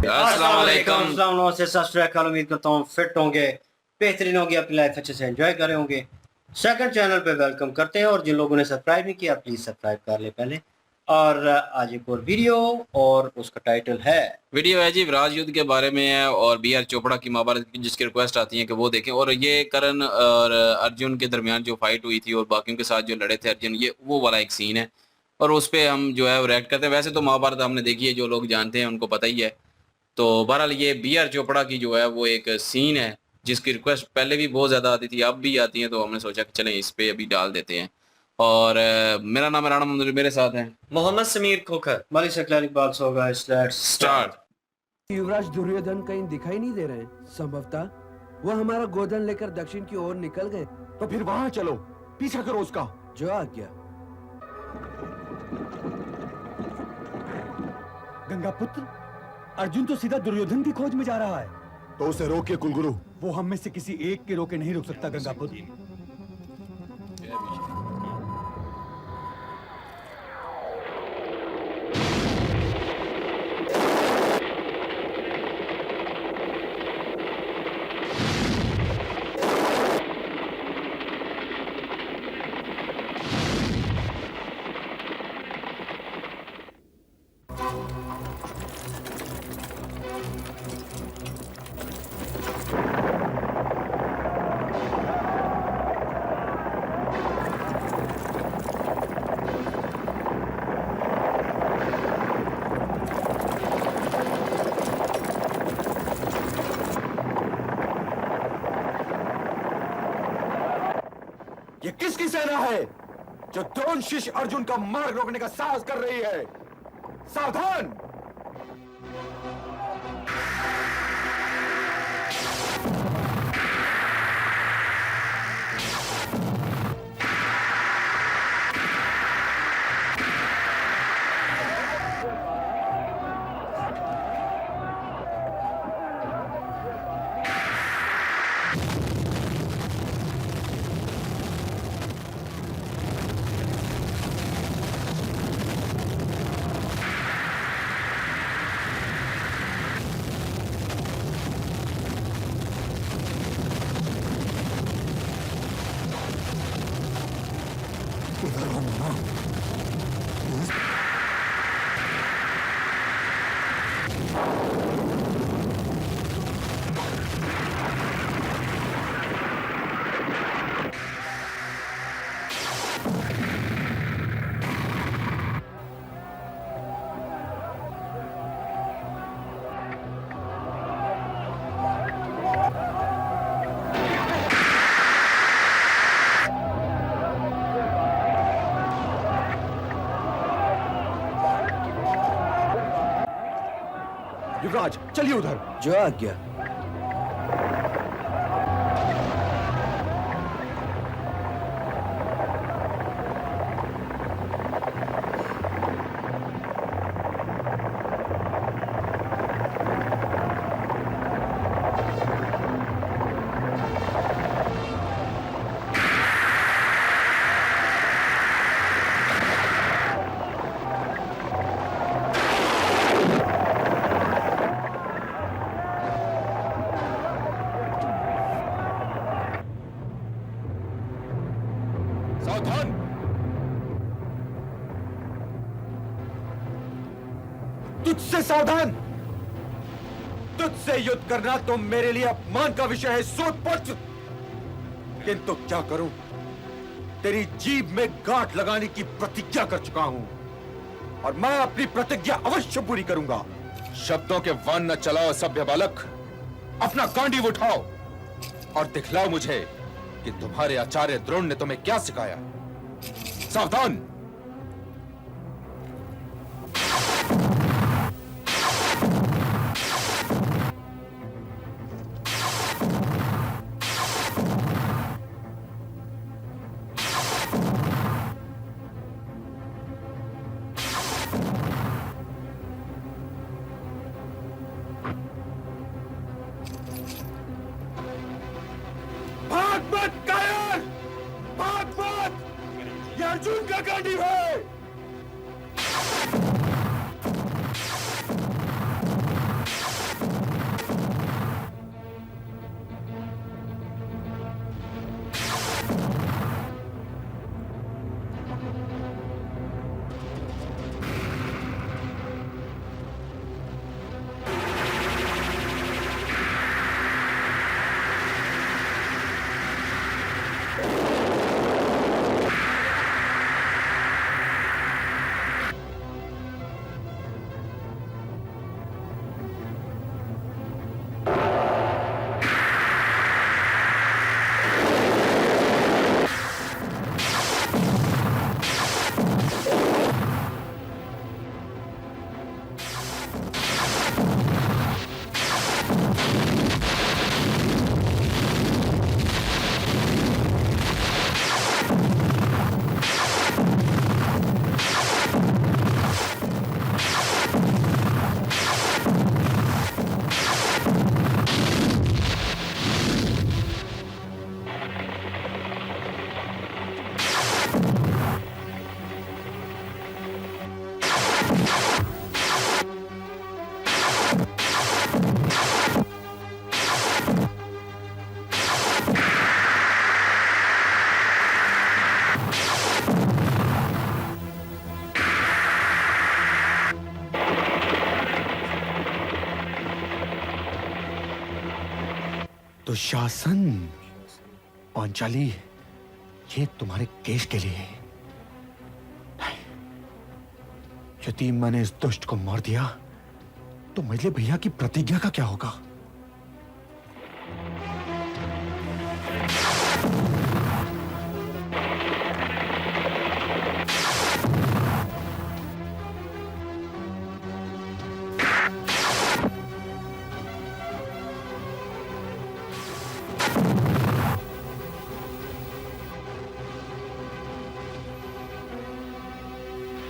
अस्सलाम वालेकुम। अस्सलाम से सत श्री अकाल। उम्मीद करता हूँ फिट होंगे, बेहतरीन होंगे, अपनी लाइफ अच्छे से एंजॉय कर रहे होंगे। सेकंड चैनल पे वेलकम करते हैं, और जिन लोगों ने सब्सक्राइब नहीं किया प्लीज़ सब्सक्राइब कर ले पहले। और आज एक और वीडियो, और उसका टाइटल है जी विराज युद्ध के बारे में है, और बी आर चोपड़ा की महाभारत की जिसकी रिक्वेस्ट आती है कि वो देखें। और ये करण और अर्जुन के दरमियान जो फाइट हुई थी और बाकियों के साथ जो लड़े थे अर्जुन, ये वो वाला एक सीन है, और उस पर हम जो है रिएक्ट करते हैं। वैसे तो महाभारत हमने देखी है, जो लोग जानते हैं उनको पता ही है। तो बहरहाल ये बी आर चोपड़ा की जो है वो एक सीन है जिसकी रिक्वेस्ट पहले भी बहुत ज़्यादा आती थी, अब भी आती है, तो हमने सोचा कि चलें इस पे अभी डाल देते हैं। और मेरा नाम है राणा मंदिर, मेरे साथ हैं मोहम्मद समीर खोखर। मलिक सकलानी बात होगा। Let's start. युवराज दुर्योधन कहीं दिखाई नहीं दे रहे। संभवतः वो हमारा गोधन लेकर दक्षिण की ओर निकल गए। तो फिर वहां चलो, पीछा करो उसका। जो आज्ञा। गंगा पुत्र, अर्जुन तो सीधा दुर्योधन की खोज में जा रहा है। तो उसे रोके कुलगुरु। वो हम में से किसी एक के रोके नहीं रुक सकता गंगा पुत्र। ये किसकी सेना है जो द्रोण शिष्य अर्जुन का मार्ग रोकने का साहस कर रही है? सावधान! युवराज चलिए उधर। जो आज्ञा। सावधान! तुझसे सावधान! तुझसे युद्ध करना तो मेरे लिए अपमान का विषय है सूतपुत्र। किंतु क्या करूं, तेरी जीभ में गांठ लगाने की प्रतिज्ञा कर चुका हूं, और मैं अपनी प्रतिज्ञा अवश्य पूरी करूंगा। शब्दों के वन न चलाओ सभ्य बालक, अपना गांडीव उठाओ और दिखलाओ मुझे कि तुम्हारे आचार्य द्रोण ने तुम्हें क्या सिखाया। सावधान! भाग मत कायर! भाग मत! ये अर्जुन का गांडीव है। दुशासन, पांचाली, ये तुम्हारे केश के लिए है। यदि मैंने इस दुष्ट को मार दिया तो मेरे भैया की प्रतिज्ञा का क्या होगा?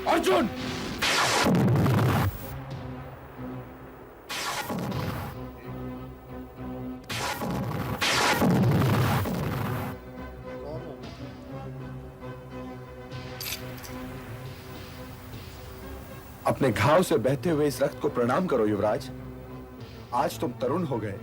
अर्जुन! अपने घाव से बहते हुए इस रक्त को प्रणाम करो युवराज। आज तुम तरुण हो गए।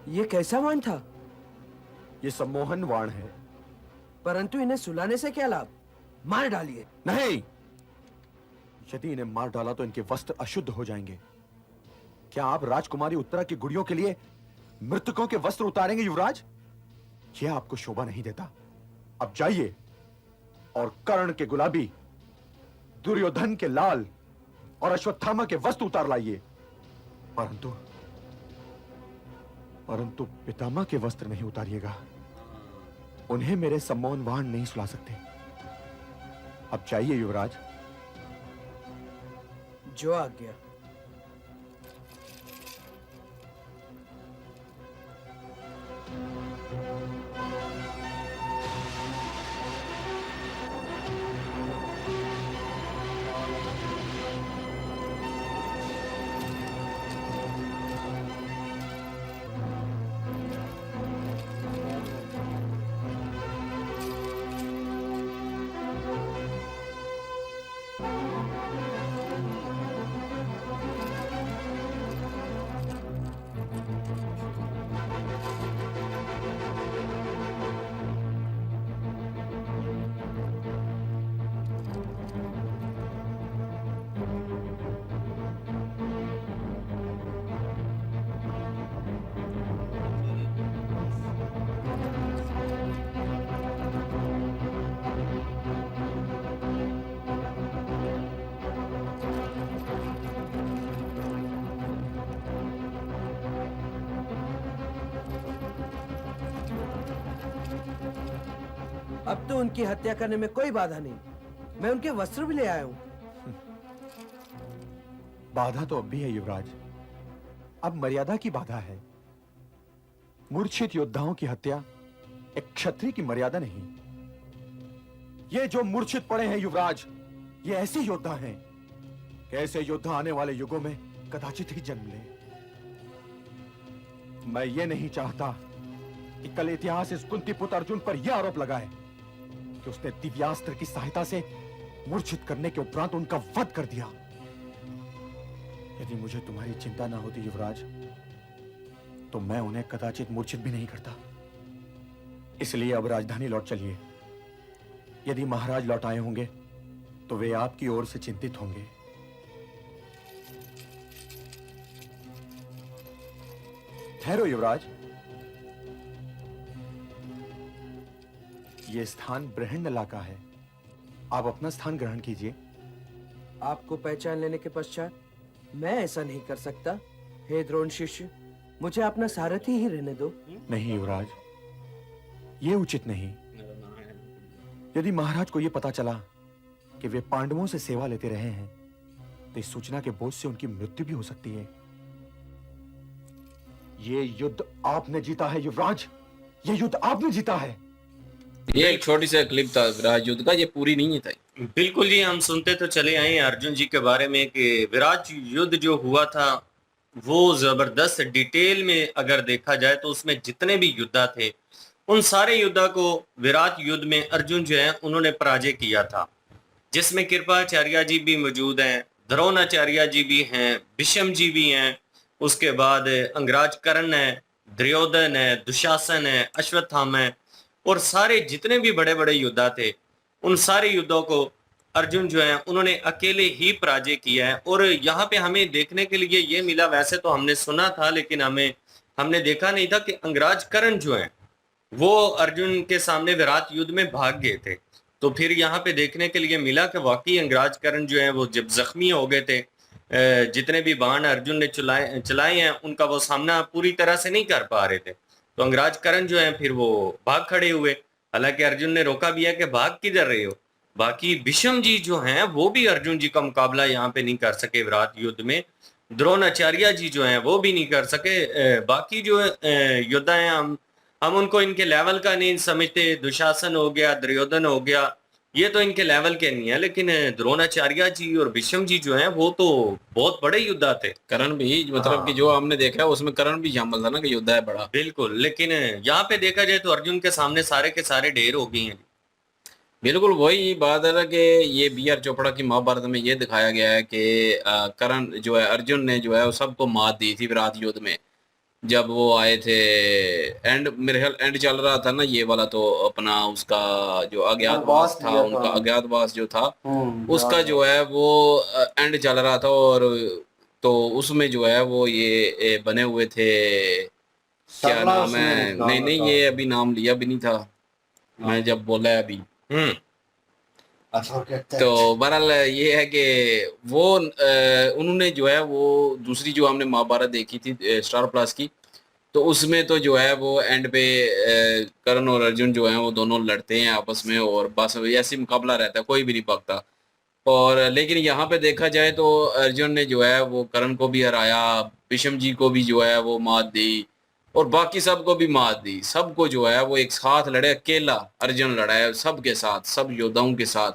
ये कैसा वाण था? ये सम्मोहन वाण है। परंतु इन्हें सुलाने से क्या लाभ? मार डालिए। नहीं, यदि इन्हें मार डाला तो इनके वस्त्र अशुद्ध हो जाएंगे। क्या आप राजकुमारी उत्तरा की गुड़ियों के लिए मृतकों के वस्त्र उतारेंगे युवराज? यह आपको शोभा नहीं देता। अब जाइए और कर्ण के गुलाबी, दुर्योधन के लाल और अश्वत्थामा के वस्त्र उतार लाइए। परंतु पितामह के वस्त्र नहीं उतारिएगा। उन्हें मेरे सम्मोहन वाहन नहीं सुला सकते। अब जाइए युवराज। जो आज्ञा। अब तो उनकी हत्या करने में कोई बाधा नहीं। मैं उनके वस्त्र भी ले आया हूँ। बाधा तो अब भी है युवराज, अब मर्यादा की बाधा है। मूर्छित योद्धाओं की हत्या एक क्षत्रिय की मर्यादा नहीं। ये जो मूर्छित पड़े हैं युवराज, ये ऐसे योद्धा हैं कि ऐसे योद्धा आने वाले युगों में कदाचित ही जन्म ले। मैं ये नहीं चाहता कि कल इतिहास इस कुंती पुत्र अर्जुन पर यह आरोप लगाए कि उसने दिव्यास्त्र की सहायता से मूर्छित करने के उपरांत उनका वध कर दिया। यदि मुझे तुम्हारी चिंता ना होती युवराज, तो मैं उन्हें कदाचित मूर्छित भी नहीं करता। इसलिए अब राजधानी लौट चलिए। यदि महाराज लौट आए होंगे तो वे आपकी ओर से चिंतित होंगे। ठहरो युवराज, यह स्थान ब्रह्मण्ड इलाका है। आप अपना स्थान ग्रहण कीजिए। आपको पहचान लेने के पश्चात मैं ऐसा नहीं कर सकता। हे द्रोण शिष्य, मुझे अपना सारथी ही रहने दो। नहीं युवराज, यह उचित नहीं। यदि महाराज को यह पता चला कि वे पांडवों से सेवा लेते रहे हैं तो इस सूचना के बोझ से उनकी मृत्यु भी हो सकती है। यह युद्ध आपने जीता है युवराज, यह युद्ध आपने जीता है। ये एक छोटी सा क्लिप था विराट युद्ध का, ये पूरी नहीं था। बिल्कुल जी, हम सुनते तो चले आए हैं अर्जुन जी के बारे में कि विराट युद्ध जो हुआ था वो जबरदस्त डिटेल में अगर देखा जाए तो उसमें जितने भी योद्धा थे उन सारे योद्धा को विराट युद्ध में अर्जुन जो है उन्होंने पराजय किया था, जिसमें कृपाचार्य जी भी मौजूद हैं, द्रोणाचार्य जी भी हैं, भीष्म जी भी हैं, उसके बाद अंगराज कर्ण है, दुर्योधन है, दुशासन है, अश्वत्थामा है और सारे जितने भी बड़े बड़े योद्धा थे उन सारे युद्धों को अर्जुन जो है उन्होंने अकेले ही पराजय किया है। और यहाँ पे हमें देखने के लिए ये मिला, वैसे तो हमने सुना था लेकिन हमने देखा नहीं था कि अंगराज कर्ण जो है वो अर्जुन के सामने विराट युद्ध में भाग गए थे। तो फिर यहाँ पे देखने के लिए मिला कि वाकई अंगराज कर्ण जो है वो जब जख्मी हो गए थे, जितने भी बाण अर्जुन ने चलाए हैं उनका वो सामना पूरी तरह से नहीं कर पा रहे थे। तो अंगराज कर्ण जो है फिर वो भाग खड़े हुए। हालांकि अर्जुन ने रोका भी है कि भाग किधर रहे हो। बाकी भीष्म जी जो हैं वो भी अर्जुन जी का मुकाबला यहाँ पे नहीं कर सके विराट युद्ध में। द्रोणाचार्य जी जो हैं वो भी नहीं कर सके। बाकी जो योद्धा हैं हम उनको इनके लेवल का नहीं समझते। दुशासन हो गया, दुर्योधन हो गया, ये तो इनके लेवल के नहीं है, लेकिन द्रोणाचार्य जी और भीष्म जी जो हैं वो तो बहुत बड़े योद्धा थे। कर्ण भी मतलब कि जो हमने देखा है उसमें कर्ण भी शामिल था ना कि योद्धा है बड़ा। बिल्कुल, लेकिन यहाँ पे देखा जाए तो अर्जुन के सामने सारे के सारे ढेर हो गए हैं। बिल्कुल वही बात है ना कि ये बी आर चोपड़ा की महाभारत में ये दिखाया गया है कि कर्ण जो है अर्जुन ने जो है वो सबको मात दी थी विराट युद्ध में जब वो आए थे। एंड मेरे ख्याल एंड चल रहा था ना ये वाला, तो अपना उसका जो अज्ञातवास था, उनका अज्ञातवास जो था उसका जो है वो एंड चल रहा था। और तो उसमें जो है वो ये बने हुए थे, क्या नाम है, नहीं ये अभी नाम लिया भी नहीं था मैं जब बोला है अभी। तो बहरहाल ये है कि वो उन्होंने जो है वो दूसरी जो हमने महाभारत देखी थी स्टार प्लस की, तो उसमें तो जो है वो एंड पे कर्ण और अर्जुन जो है वो दोनों लड़ते हैं आपस में और बस ऐसे मुकाबला रहता है, कोई भी नहीं पकता। और लेकिन यहाँ पे देखा जाए तो अर्जुन ने जो है वो कर्ण को भी हराया, भीष्म जी को भी जो है वो मात दी और बाकी सबको भी मात दी। सबको जो है वो एक साथ लड़े, अकेला अर्जुन लड़ा है सबके साथ, सब योद्धाओं के साथ।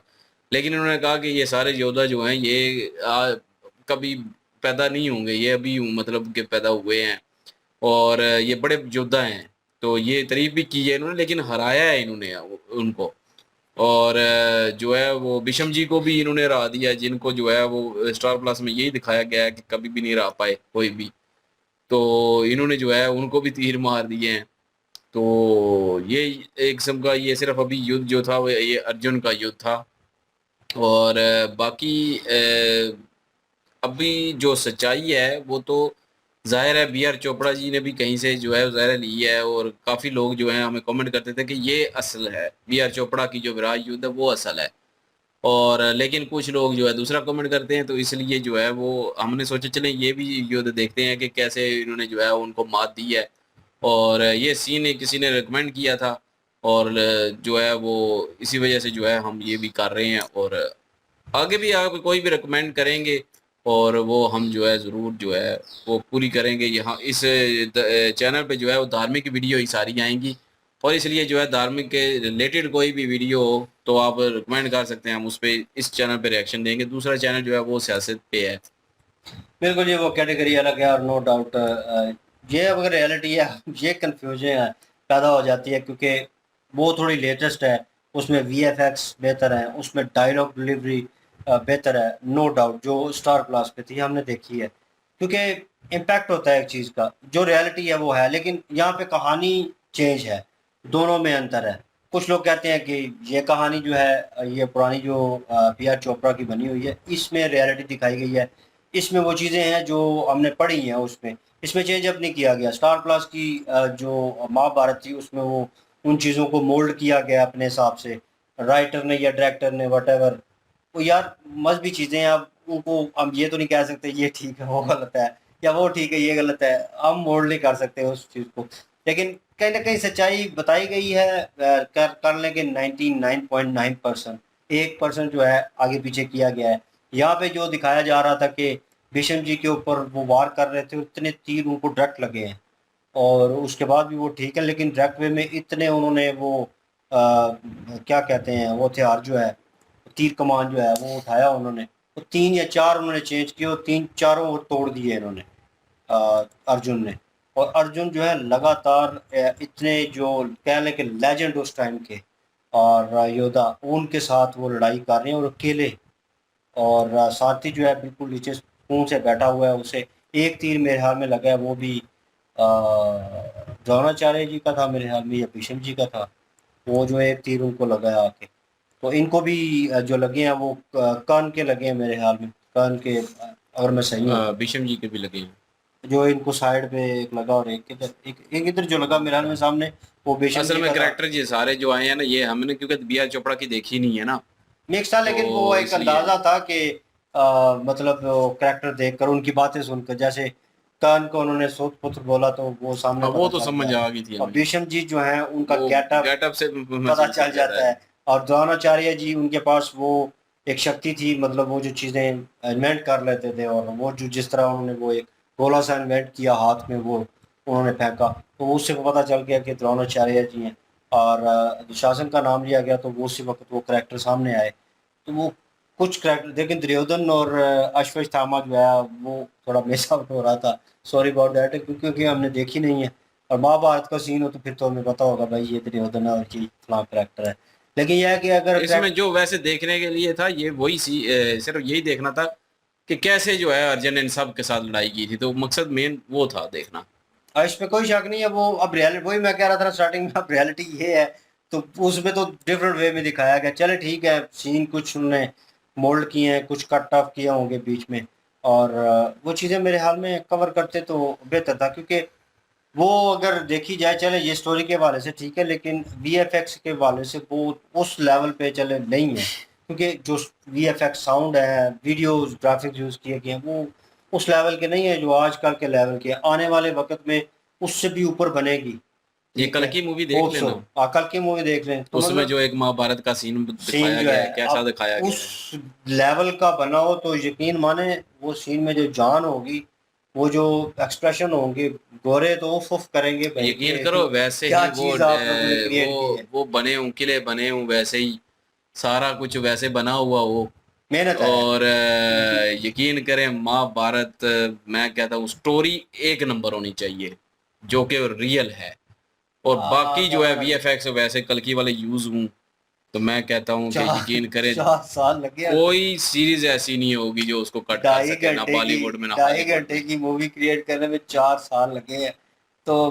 लेकिन उन्होंने कहा कि ये सारे योद्धा जो हैं ये कभी पैदा नहीं होंगे, ये अभी मतलब के पैदा हुए हैं और ये बड़े योद्धा हैं। तो ये तारीफ भी की है इन्होंने, लेकिन हराया है इन्होंने उनको। और जो है वो भीष्म जी को भी इन्होंने हरा दिया, जिनको जो है वो स्टार प्लस में यही दिखाया गया है कि कभी भी नहीं हरा पाए कोई भी। तो इन्होंने जो है उनको भी तीर मार दिए हैं। तो ये एक किस्म का ये सिर्फ अभी युद्ध जो था वो ये अर्जुन का युद्ध था। और बाकी अभी जो सच्चाई है वो तो जाहिर है बी आर चोपड़ा जी ने भी कहीं से जो है जाहिर ली है और काफ़ी लोग जो हैं हमें कमेंट करते थे कि ये असल है, बी आर चोपड़ा की जो विराट युद्ध है वो असल है। और लेकिन कुछ लोग जो है दूसरा कमेंट करते हैं, तो इसलिए जो है वो हमने सोचा चलें ये भी युद्ध देखते हैं कि कैसे इन्होंने जो है उनको मात दी है। और ये सीन किसी ने रिकमेंड किया था और जो है वो इसी वजह से जो है हम ये भी कर रहे हैं, और आगे भी आप कोई भी रिकमेंड करेंगे और वो हम जो है ज़रूर जो है वो पूरी करेंगे। यहाँ इस चैनल पे जो है वो धार्मिक वीडियो ही सारी आएंगी, और इसलिए जो है धार्मिक के रिलेटेड कोई भी वीडियो हो तो आप रिकमेंड कर सकते हैं, हम उस पर इस चैनल पे रिएक्शन देंगे। दूसरा चैनल जो है वो सियासत पे है। बिल्कुल, ये वो कैटेगरी अलग है, और नो डाउट ये अगर रियलिटी है ये कन्फ्यूजन पैदा हो जाती है, क्योंकि वो थोड़ी लेटेस्ट है, उसमें वीएफएक्स बेहतर है, उसमें डायलॉग डिलीवरी बेहतर है, नो डाउट। जो स्टार प्लस पे थी हमने देखी है, क्योंकि इम्पैक्ट होता है एक चीज़ का, जो रियलिटी है वो है, लेकिन यहाँ पे कहानी चेंज है, दोनों में अंतर है। कुछ लोग कहते हैं कि ये कहानी जो है ये पुरानी जो बी आर चोपड़ा की बनी हुई है, इसमें रियलिटी दिखाई गई है, इसमें वो चीज़ें हैं जो हमने पढ़ी हैं, उसमें इसमें चेंज अप नहीं किया गया। स्टार प्लस की जो महाभारत थी उसमें वो उन चीज़ों को मोल्ड किया गया अपने हिसाब से, राइटर ने या डायरेक्टर ने, वट वो यार मजहबी चीज़ें हैं, अब उनको हम ये तो नहीं कह सकते ये ठीक है वो गलत है, या वो ठीक है ये गलत है, हम मोल्ड नहीं कर सकते उस चीज़ को। लेकिन कहीं ना कहीं सच्चाई बताई गई है, कर लेंगे 99.9%, 1% जो है आगे पीछे किया गया है। यहाँ पे जो दिखाया जा रहा था कि भीष्म जी के ऊपर वो वार कर रहे थे, इतने तीर उनको डायरेक्ट लगे हैं, और उसके बाद भी वो ठीक है, लेकिन डायरेक्ट वे में इतने उन्होंने वो क्या कहते हैं वो हथियार जो है, तीर कमान जो है वो उठाया उन्होंने, तो 3 या 4 उन्होंने चेंज किए, और 3 चारों और तोड़ दिए इन्होंने अर्जुन ने। और अर्जुन जो है लगातार इतने जो कह लें कि लेजेंड उस टाइम के और योद्धा, उनके साथ वो लड़ाई कर रहे हैं और अकेले, और साथी जो है बिल्कुल नीचे खून से बैठा हुआ है, उसे एक तीर मेरे ख्याल में लगा है, वो भी द्रोणाचार्य जी का था मेरे ख्याल में, या भीष्म जी का था, वो जो एक तीर उनको लगा है आके। तो इनको भी जो लगे हैं वो कान के लगे हैं मेरे ख्याल में, कान के, अगर मैं सही हूँ। भीष्म जी के भी लगे हैं। जो इनको साइड पे एक लगा, और एक इधर, एक इधर जो लगा मेरे ख्याल में सामने, वो भीष्म असल जी में का था। करेक्टर ये सारे जो आए हैं ना, ये हमने क्योंकि बी आर चोपड़ा की देखी नहीं है ना, मिक्स था, लेकिन तो वो एक इसलिए अंदाजा था कि मतलब करेक्टर देखकर, उनकी बातें सुनकर, जैसे कान को उन्होंने सूत पुत्र बोला तो वो सामने वो पता तो चल समझ गया। आ गई थी और हमें, भीष्म जी जो हैं उनका वो गेटअप गेटअप से पता महसूस हो चल जाता जाता है। है। और द्रोणाचार्य जी, उनके पास वो एक शक्ति थी, मतलब वो जो चीज़ें इन्वेंट कर लेते थे, और वो जो जिस तरह उन्होंने वो एक गोला सा इन्वेंट किया हाथ में, वो उन्होंने फेंका, तो उससे पता चल गया कि द्रोणाचार्य जी हैं। और दुशासन का नाम लिया गया, तो वो उसी वक्त वो करेक्टर सामने आए। तो वो कुछ करेक्टर, लेकिन दुर्योधन और अश्वत्थामा जो है वो थोड़ा मिस आउट हो रहा था, सॉरी अबाउट दैट, क्योंकि हमने देखी नहीं है। और महाभारत का सीन हो तो फिर तो हमें पता होगा भाई ये दुर्योधन है और ये फलां करेक्टर है। लेकिन यह है कि अगर इसमें जो वैसे देखने के लिए था ये वही सिर्फ यही देखना था कि कैसे जो है अर्जुन ने इन सब के साथ लड़ाई की थी, तो मकसद मेन वो था देखना। इसमें कोई शक नहीं है, वो अब रियलिटी, वही मैं कह रहा था स्टार्टिंग में, अब रियलिटी ये है, तो उसमें तो डिफरेंट वे में दिखाया गया। चले ठीक है, सीन कुछ उन्होंने मोल्ड किए हैं, कुछ कट ऑफ किए होंगे बीच में, और वो चीज़ें मेरे हाल में कवर करते तो बेहतर था, क्योंकि वो अगर देखी जाए, चले ये स्टोरी के हवाले से ठीक है, लेकिन वीएफएक्स के हवाले से वो उस लेवल पे चले नहीं है, क्योंकि जो वीएफएक्स साउंड है, वीडियोस, ग्राफिक्स यूज़ किए गए हैं, वो उस लेवल के नहीं है जो आजकल के लेवल के। आने वाले वक्त में उससे भी ऊपर बनेगी। ये ठीक कल है, की मूवी देख होप सो। लेना, कल की मूवी देख लें तो उसमें मतलब जो एक महाभारत का सीन सीन दिखाया जो गया है, है, कैसा अब दिखाया गया है। उस लेवल का बना हो तो यकीन माने, वो सीन में जो जान होगी, वो जो एक्सप्रेशन होंगे, गोरे तो उफ उफ करेंगे भाई यकीन कि करो वैसे क्या ही वो चीज़ आप लोगों ने क्रिएट की है। वो बने हूँ, किले बने हूँ वैसे ही, सारा कुछ वैसे बना हुआ हो। मेहनत है। और यकीन करें महाभारत, मैं कहता हूँ स्टोरी एक नंबर होनी चाहिए जो कि रियल है, और बाकी जो है वीएफएक्स वैसे कल्कि वाले यूज हूँ, तो मैं कहता हूँ कि चार यकीन करें 4 साल लगे हैं। कोई सीरीज ऐसी नहीं होगी जो उसको कट कर ढाई सके, ना घंटे की बॉलीवुड में ना ढाई हॉलीवुड घंटे में। की मूवी क्रिएट करने में 4 साल लगे हैं, तो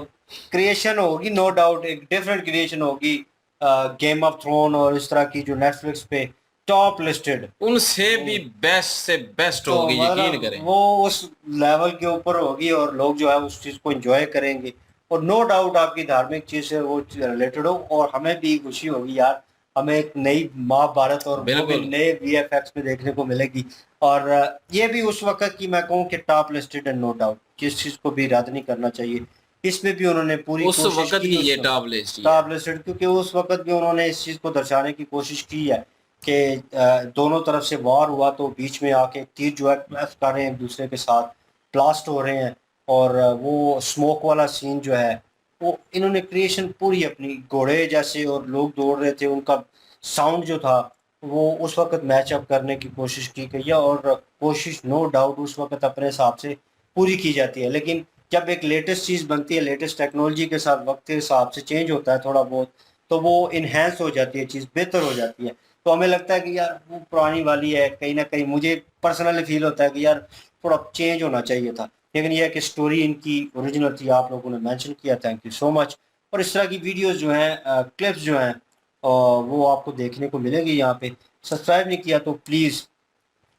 क्रिएशन होगी नो डाउट, एक डिफरेंट क्रिएशन होगी। गेम ऑफ थ्रोन और इस तरह की जो नेटफ्लिक्स पे टॉप लिस्टेड, उनसे भी बेस्ट से बेस्ट तो होगी, यकीन मतलब करें। वो उस लेवल के ऊपर होगी, और लोग जो है उस चीज़ को एंजॉय करेंगे। और नो डाउट आपकी धार्मिक चीज़ से वो रिलेटेड हो, और हमें भी खुशी होगी यार, हमें एक नई महाभारत, और वो भी बिल्कुल। नए वीएफएक्स में देखने को मिलेगी। और ये भी उस वक्त की मैं कहूँ कि टॉप लिस्टेड है नो डाउट, किस चीज़ को भी रद्द नहीं करना चाहिए। इसमें भी उन्होंने पूरी उस कोशिश वक्त की ये उस टॉप लिस्ट ही है। टॉप लिस्टेड, क्योंकि उस वक्त भी उन्होंने इस चीज़ को दर्शाने की कोशिश की है कि दोनों तरफ से वार हुआ तो बीच में आके तीर जो है क्लैश कर रहे हैं एक दूसरे के साथ, ब्लास्ट हो रहे हैं, और वो स्मोक वाला सीन जो है वो इन्होंने क्रिएशन पूरी अपनी घोड़े जैसे और लोग दौड़ रहे थे, उनका साउंड जो था वो उस वक्त मैचअप करने की कोशिश की गई है, और कोशिश नो डाउट उस वक्त अपने हिसाब से पूरी की जाती है। लेकिन जब एक लेटेस्ट चीज़ बनती है, लेटेस्ट टेक्नोलॉजी के साथ वक्त के हिसाब से चेंज होता है थोड़ा बहुत, तो वो इन्हेंस हो जाती है, चीज़ बेहतर हो जाती है। तो हमें लगता है कि यार वो पुरानी वाली है, कहीं ना कहीं मुझे पर्सनली फील होता है कि यार थोड़ा चेंज होना चाहिए था। लेकिन यह है कि स्टोरी इनकी ओरिजिनल थी, आप लोगों ने मेंशन किया, थैंक यू सो मच। और इस तरह की वीडियोस जो हैं, क्लिप्स जो हैं, वो आपको देखने को मिलेंगी यहाँ पे। सब्सक्राइब नहीं किया तो प्लीज़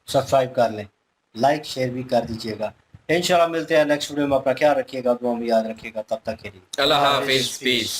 सब्सक्राइब कर लें, लाइक शेयर भी कर दीजिएगा। इंशाल्लाह मिलते हैं नेक्स्ट वीडियो में। अपना ख्याल रखिएगा, दुआ में याद रखिएगा। तब तक के लिए अल्लाह हाफिज, पीस।